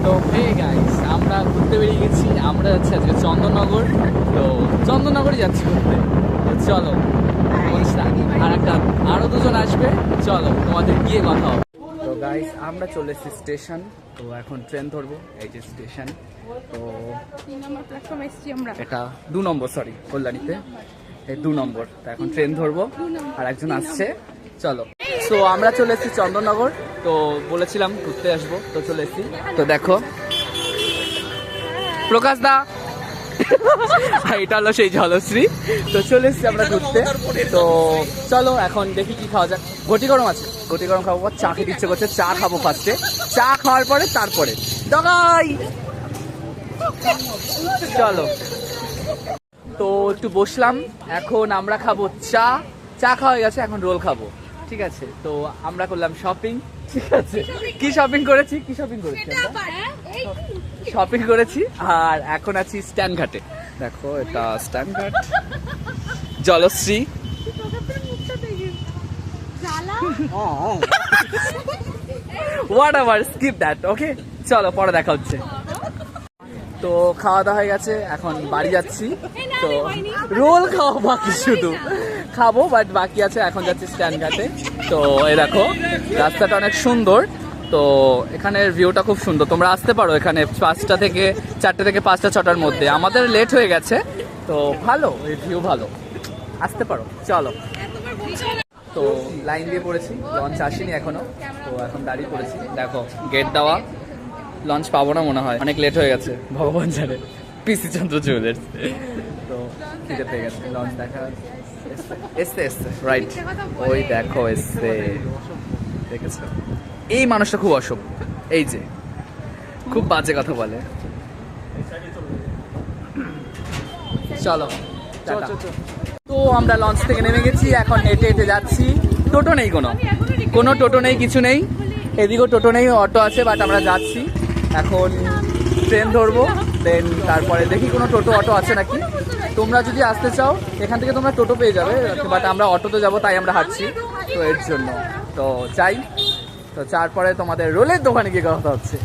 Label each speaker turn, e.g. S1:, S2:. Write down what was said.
S1: তো hey guys, আমরা ঘুরতে বেরিয়ে গেছি। আমরা যাচ্ছি আজকে চন্দননগর। তো চন্দননগরই যাচ্ছি ঘুরতে। তো চলো, আর আরো দুজন আসবে, চলো তোমাদের গিয়ে কথা হবে। তো গাইস, আমরা চলে এসেছি স্টেশন। তো এখন ট্রেন ধরবো। এই যে স্টেশন। তো
S2: 3 নম্বর প্ল্যাটফর্মে এসেছি আমরা।
S1: এটা 2 নম্বর, সরি, কল্যাণীতে এই 2 নম্বর। তো এখন ট্রেন ধরবো, আর একজন আসছে, চলো। তো আমরা চলে এসেছি চন্দননগর। তো বলেছিলাম ঘুরতে আসবো, তো চলে এসেছি। তো দেখো প্রকাশ দা, এটা হলো সেই জলশ্রী। তো চলে এসেছি আমরা ঘুরতে। তো চলো এখন দেখি কি খাওয়া যাক। ঘটি গরম আছে, ঘটি গরম খাবো। চা খেতে ইচ্ছে করছে, চা খাবো ফার্স্টে। চা খাওয়ার পরে তারপরে দগাই, চলো। তো একটু বসলাম, এখন আমরা খাবো চা। চা খাওয়া হয়ে গেছে, এখন রোল খাবো। ঠিক আছে, তো আমরা করলাম শপিং। ঠিক আছে, কি শপিং করেছি, কি শপিং করেছি আমরা? শপিং করেছি, আর এখন আছি স্ট্যান্ড ঘাটে। দেখো, এটা স্ট্যান্ড ঘাট, Jalashree. Whatever, skip that, okay. চলো, পরে দেখা হচ্ছে। তো খাওয়া দাওয়া হয়ে গেছে, এখন বাড়ি যাচ্ছি। তো রোল খাওয়া বাকি, শুধু খাবো, বাট বাকি আছে। এখন যাচ্ছি স্ট্যান্ড ঘাটে। তো এই দেখো, রাস্তাটা অনেক সুন্দর। তো এখানের ভিউটা খুব সুন্দর, তোমরা আসতে পারো এখানে 5টা থেকে 4টে থেকে 5টা 6টার মধ্যে। আমাদের লেট হয়ে গেছে, তো ভালো, এই ভিউ ভালো, আসতে পারো, চলো। তো লাইন দিয়ে পড়েছি, লঞ্চ আসেনি এখনো। তো এখন দাঁড়িয়ে পড়েছি, দেখো গেট দেওয়া, লঞ্চ পাবো না মনে হয়, অনেক লেট হয়ে গেছে, ভগবান জানে। পিসি চন্দ্র জুয়েলার্স। তো খিদে পেয়ে গেছে, লঞ্চ দেখা এসছে, রাইট, ওই দেখো এসছে, দেখেছো? এই মানুষটা খুব অসভ্য, এই যে খুব বাজে কথা বলে। চলো, তো আমরা লঞ্চ থেকে নেমে গেছি, এখন হেঁটে হেঁটে যাচ্ছি। টোটো নেই, কোনো টোটো নেই, কিছু নেই। এদিকেও টোটো নেই, অটো আছে, বাট আমরা যাচ্ছি। এখন ট্রেন ধরবো, দেন তারপরে দেখি কোনো টোটো অটো আছে নাকি। তোমরা যদি আসতে চাও এখান থেকে তোমরা টোটো পেয়ে যাবে, বাট আমরা অটোতে যাবো, তাই আমরা হাঁটছি। তো এর জন্য তো যাই। তো তারপরে তোমাদের রোলের দোকানে গিয়ে কথা হচ্ছে।